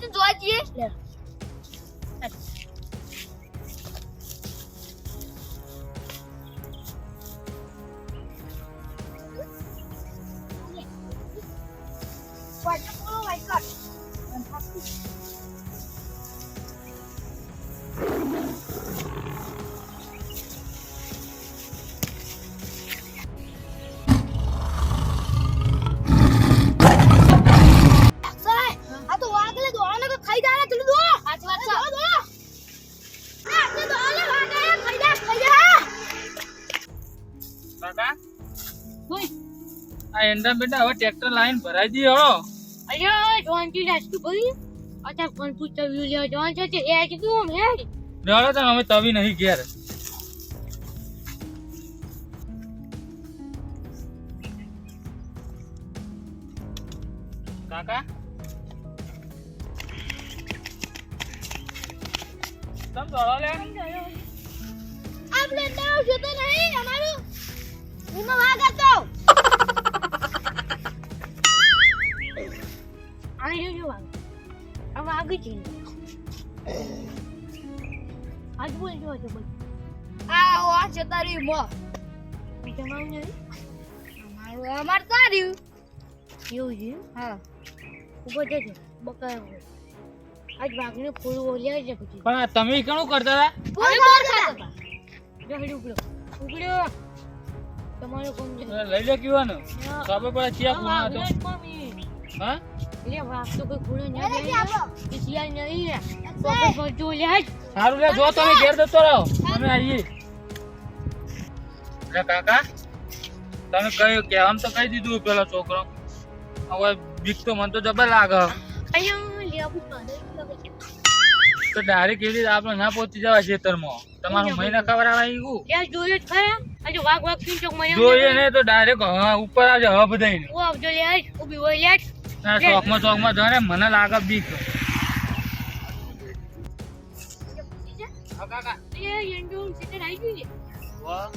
તો જોવા જઈએ લે એંડા બેટા હવે ટ્રેક્ટર લાઈન ભરાઈ દી હળો અલ્યા જોનજી જાસ્તુ ભાઈ અચ્છા કોણ પૂછતા વિડિયો જોન છે એ કીધું મે નળો તો અમે તવી નહીં ઘેર કાકા તમ દોડો લે આપણે તો જોતો નહીં અમારું ઉનો વાગ હતો આને જો વાગ આ વાગ છે આજ બોલ જો બોલ આ છે તારી મો તમારું નહીં અમાર તારી એવું છે હા ઉભો જજો બકા આજ વાગને ફૂલ ઓલ્યા છે પછી પણ તમે કેણું કરતા હતા ફૂલ બોર ખાતા જો હેડ ઉગડ્યો તમારું કોણ છે લઈ લે કીવાનું ખબર પડે ચિયા પૂણા હતો હા લે વાગ તો કોઈ ખૂણો ન જાય કે સિયાલ નહીં તો કોઈ જો લે સારું લે જો તમે ઘેર જતો રહો અમે આવીએ લે કાકા તમે કઈ કેમ તો કહી દીધું પેલા છોકરો હવે બીક તો મને તો જબર લાગે અહીંયા લે આપું તો ડાયરેક્ટ એવી આપણે ના પહોંચી જવા ખેતરમાં તમારું મહિના ખબર આવે એવું યાર જોયું જ ખરા આજે વાગ કી ચોક મરે જોઈએ ને તો ડાયરેક્ટ હા ઉપર આવજે હ બધાઈને ઓ આવજો લે ઊભી હોય લે ના ચોકમાં જાણે મને લાગે બીક હા કાકા એ એન્ડો સીધે આવી ગઈ ને વાહ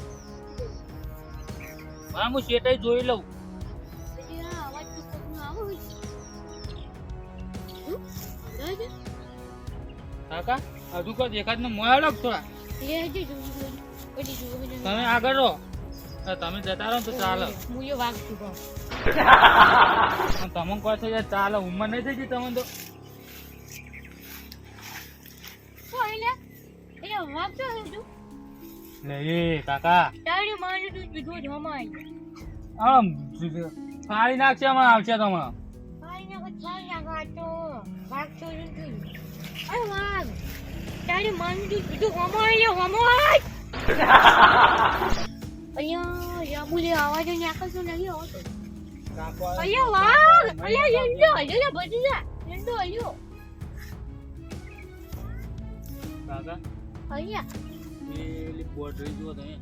હા હું શેટાઈ જોઈ લઉં આ અવાજ તો કોકનો આવો હોય કાકા હજુ કોઈ દેખાત ને મોયા લોક થોડા લે જે જો પડી જો તમે આગળ રહો તમે જતા રહો તો ચાલે હું એ વાગ છું તમને કહો છો ચાલે ઉંમર નહીં થઈ ગઈ તમને તો કોઈને એ વાગ તો તું લે એ કાકા તારી માને તું કીધું જ હમાય આમ ફાળી નાખશે હમણાં આવશે તમે ભાઈ ને કોઈ ના ગાતો વાગ તો તું અરે વાગ તારી માને તું કીધું હમાય અહીંયા યામુલે આવાજ ને આકસો નહીં આવતો અહીંયા વાગ અહીંયા એંડો અહીંયા બધી જા એંડો આયો કાકા અહીંયા પેલી બોર્ડરી જુઓ તમે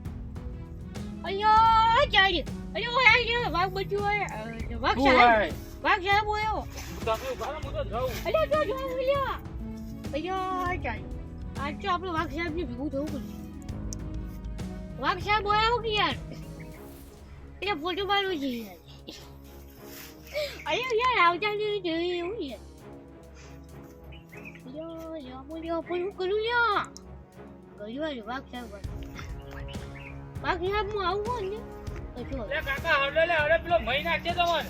અહીંયા ચાલી અહીંયા વાગ બચ્યું હોય વાગ સાહેબ હોય તમે ઉભા હું તો જાઉં અલ્યા જો અહીંયા અહીંયા ચાલી આજ તો આપણે વાગ સાહેબ ને ભેગું થવું પડશે વાગ સાહેબ હોય કે યાર એટલે ફોટો પાડવું છે યાર અહીંયા યાર આવતા નહીં જોઈએ એવું યાર યો બોલ્યો પણ હું કરું લ્યો ગયો વાગ સાહેબ વાગ સાહેબ હું આવું ને તો લે કાકા હળે પેલો મહી નાખશે તમને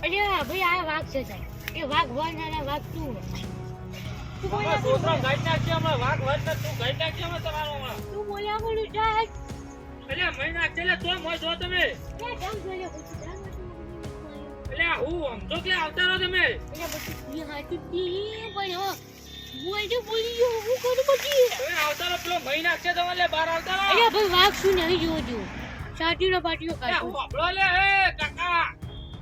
અલ્યા ભાઈ આ વાગ છે સાહેબ એ વાગ હોય ના વાગ તું તમારા છોકરા ગાઈ નાખશે હમણાં વાઘ વાત ને તું ગાઈ નાખશે હમણાં તમારો હમણાં તું બોલ્યા બોલું જાય એટલે મહી નાખશે એટલે તો મોય છો તમે ક્યાં જામ જોઈએ પૂછું એટલે હું સમજો કે આવતા રહો તમે એટલે પછી એ હાચું દી પણ બોલ જો બોલી જો હું કરું પછી હવે આવતા રહો પેલો મહી નાખશે તમે લે બહાર આવતા રહો અલ્યા ભાઈ વાગ શું નહીં જોજો સાટીનો પાટીઓ લે કાઢો હું આપણો લે એ કાકા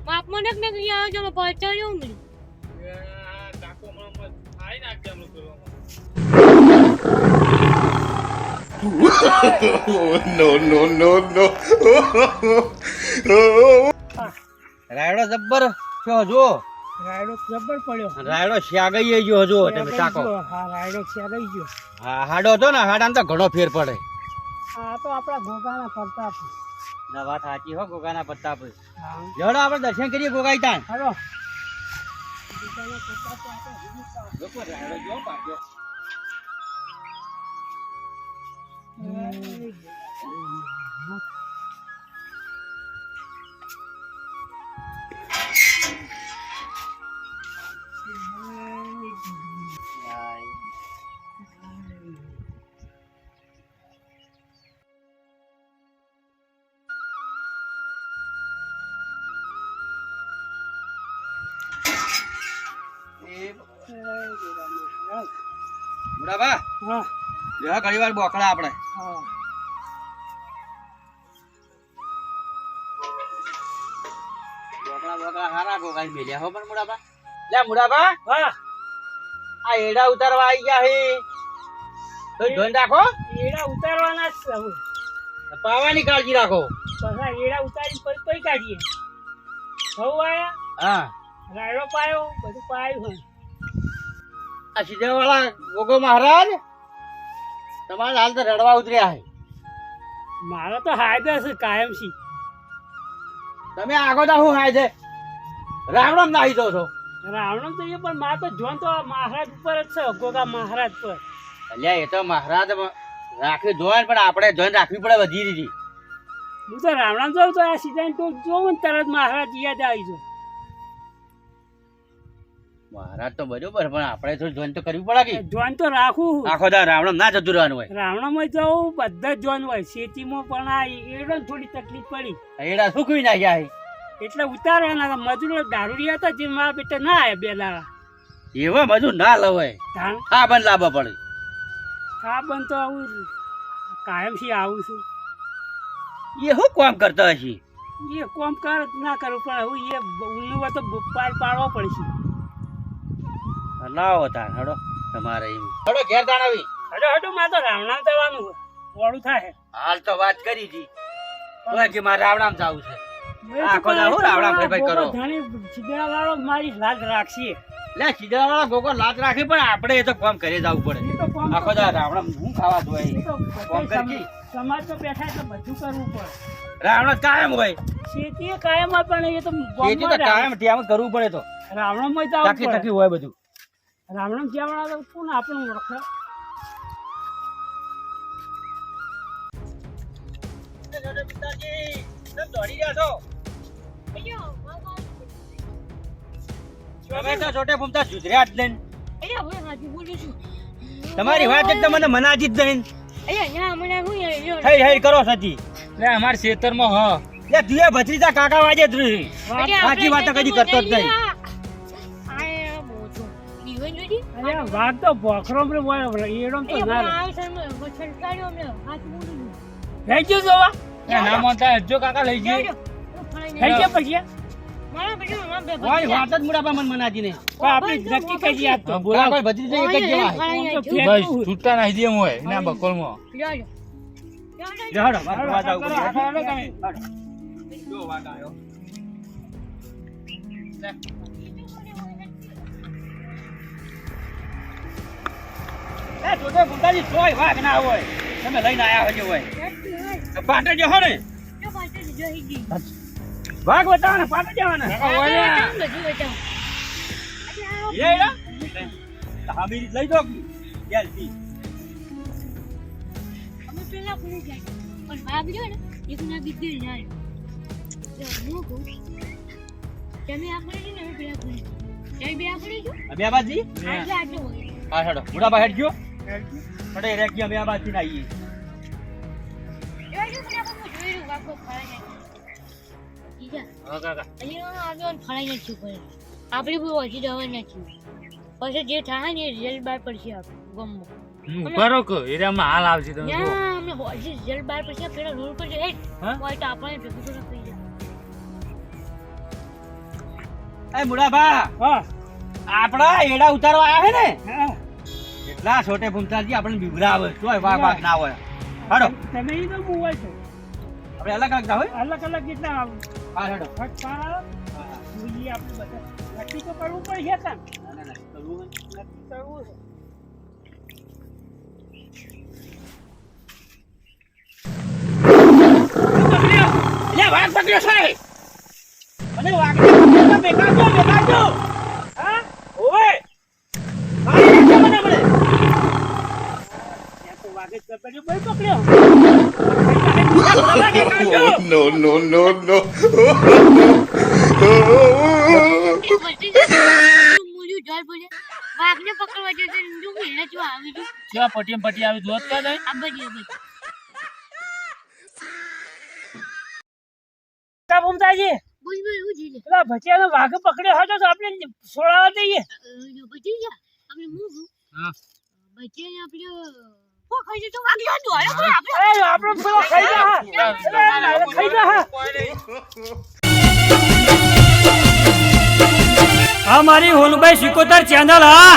માપમાં નક નક અહીંયા આવજો મેં પહોંચાડ્યો મળ્યું કાકો હમણાં ખાઈ નાખશે હમણાં પેલો no. રાયડો જબ્બર છો જો રાયડો જબર પડ્યો રાયડો શ્યાગઈ ગયો જો તમે કાકો હા રાયડો શ્યાગઈ ગયો હા હાડો હતો ને હાડામાં તો ઘણો ફેર પડે આ તો આપણા ગોગાના પ્રતાપ ના વાત સાચી હો ગોગાના પ્રતાપ હા જડો આપણે દર્શન કરીએ ગોગાઈ તાન હાલો ગોગાના પ્રતાપે આપણે હિંમત લોકો રાયડો જો પાડ્યો. બુડાબા હા લેવા ઘણી વાર બોકડા આપણે હા બોકડા હારા ગોગાઈ મેલ્યા હો પણ બુડાબા લે બુડાબા હા આ એડા ઉતારવા આવી ગયા હે તો ધોન રાખો એડા ઉતારવાના જ છે હવે. પાવાની કાળજી રાખો પછી એડા ઉતારી પછી કાઢીએ ઘઉં આયા હા રાયડો પાયો બધું પાયું હોય. આ સીધા વાળા ગોગો મહારાજ તમારે હાલ તો રડવા ઉતર્યા હે મારો તો હાયદા છે કાયમથી. તમે આગો દા હું હાય છે રાવણમ નાહી દો છો રાવણ તો એ પણ માર તો જોન તો મહારાજ ઉપર જ છે ગોગા મહારાજ પર. અલ્યા એ તો મહારાજ રાખી જોવાય પણ આપણે જોઈને રાખવી પડે બધી રીતી હું તો રાવણ જોઉં તો આ સીઝન તો જોઉં ને તરત મહારાજ યાદ આવી જાય. મહારાજ તો બરોબર પણ આપણે થોડી જોઈન તો કરવી પડે કે જોન તો રાખું. આખો દા રાવણમ ના જતું રહેવાનું હોય રાવણમાં જવું બધા જ જોન હોય શેતીમાં પણ આ એડો થોડી તકલીફ પડી એડા સુકવી નાખ્યા હે એટલે ઉતારવાના મજૂરો દારૂડિયા હતા જે મારા બેટા ના આવ્યા બે દાડા એવા બધું ના લવાય ધાન હા બંધ લાવવા પડે ખા બંધ તો આવું કાયમથી આવું છું. એ શું કામ કરતા હશે એ કોમ કર ના કરું પણ હવે એ ઉલ્લું તો પાર પાડવો પડશે. લાવો તાર હડો તમારે એમ હડો ઘેર દાણાવી હડો હડો મારે તો રાવણા જવાનું છે. મોડું થાય. હાલ તો વાત કરી હતી તો કે મારે રાવણામ જવું છે આખો દા હું રાવણા ભાઈ કરો સીધા વાળો મારી લાજ રાખશે. લે સીધા વાળા ગોગો લાત રાખી પણ આપણે એ તો કામ કરી જવું પડે એ તો કોમ આખો દા રાવણામ હું ખાવા એ જોઈએ તો કોમ કરજી. સમાજ તો બેઠા એટલે બધું કરવું પડે. રાવણ કાયમ હોય શેતી કાયમ હોય પણ એ તો ખેતી તો કાયમ ત્યાં કરવું પડે તો રાવણમાં જ તકી તકી હોય બધું રાવણ જ્યાં તો કોણ આપણું ઓળખે. દોડી ગયા છો તમે તો છોટે ફૂમતા સુધર્યા જ નહીં અરે હું હાજી બોલું છું. તમારી વાત એક તમને મનાજી જ નહીં અહીંયા મને હું હઈ હઈ કરો સતી લે અમાર ખેતરમાં હ લે તુએ ભત્રીજા કાકા વાજે જ રહી સાચી વાત તો કદી કરતો જ નહીં અરે વાત તો ભોખરો એડો તો ના રહી ગયો જોવા ના મોનતા જો કાકા લઈ જઈએ થઈ ગયા પછી ઓય વાત જ મુડાપા મન મનાજી ને પણ આપણે નક્કી કરી આપ તો બોલા કોઈ ભત્રીજા એક જ જેવા બસ છૂટા નાખી દે હોય ના બકોલમાં જહડો વાત આવું હાલો તમે. જો વાત આયો એ છોટે ફૂમતાજી સોય વાગ ના હોય તમે લઈને આયા હજો હોય પાટે જો ને ભાગ બતાવવાના પાટે જવાના હામી લઈ દો જલ્દી અમે આબાજી હા હેડો બુડા બા હેડજો પડે રેકી અમે આબાજી ના આવીએ આપડે બહુ ઓછી દવા નથી પછી જે થાય ને રિઝલ્ટ બાર પડશે ગમો કરો કે એરિયામાં હાલ આવશે તમે જો અમને ઓછી રિઝલ્ટ બાર પડશે પેલા રોડ પર જાય હા? હોય તો આપણે ભેગું તો થઈ જાય એ બુડા બા હા આપડા એડા ઉતારવા આયા હે ને હા એટલા છોટે ફૂમતાજી આપણને બીવરાવે તોય વાગ વાગ ના હોય હાડો તમે ઈ તો બહુ હોય છે આપણે અલગ અલગ ના હોય અલગ અલગ કેટલા આવે હા હેડો ફટ પાડો જોઈએ આપણે બધા નક્કી તો કરવું પડશે તાન નક્કી કરવું છે લે વાગ પકડ્યો છે અને વાગને બેકાજો હા વાઘે ચપેડ્યું ભાઈ પકડ્યો. No, no, no, no. મુજુ જોર બોલે વાઘને પકડવા જતો તું મેળા જો આવી જો કેવા પટીમ પટી આવી જોત કા જાય આ બધી કા ભૂમતાજી બોલ બોલ હું જીલે પેલા ભચિયાનો વાઘ પકડ્યો હતો તો આપણે છોડાવા દઈએ. બચી જા આપણે મૂવ હા બચીને આપણે કો ખાઈ જતો વાઘ યાદ હોય આપણે અરે આપણે પેલો ખાઈ જા હા. અરે ખાઈ જા હા. આ મારી હોલભાઈ સિકોતર ચેનલ હા.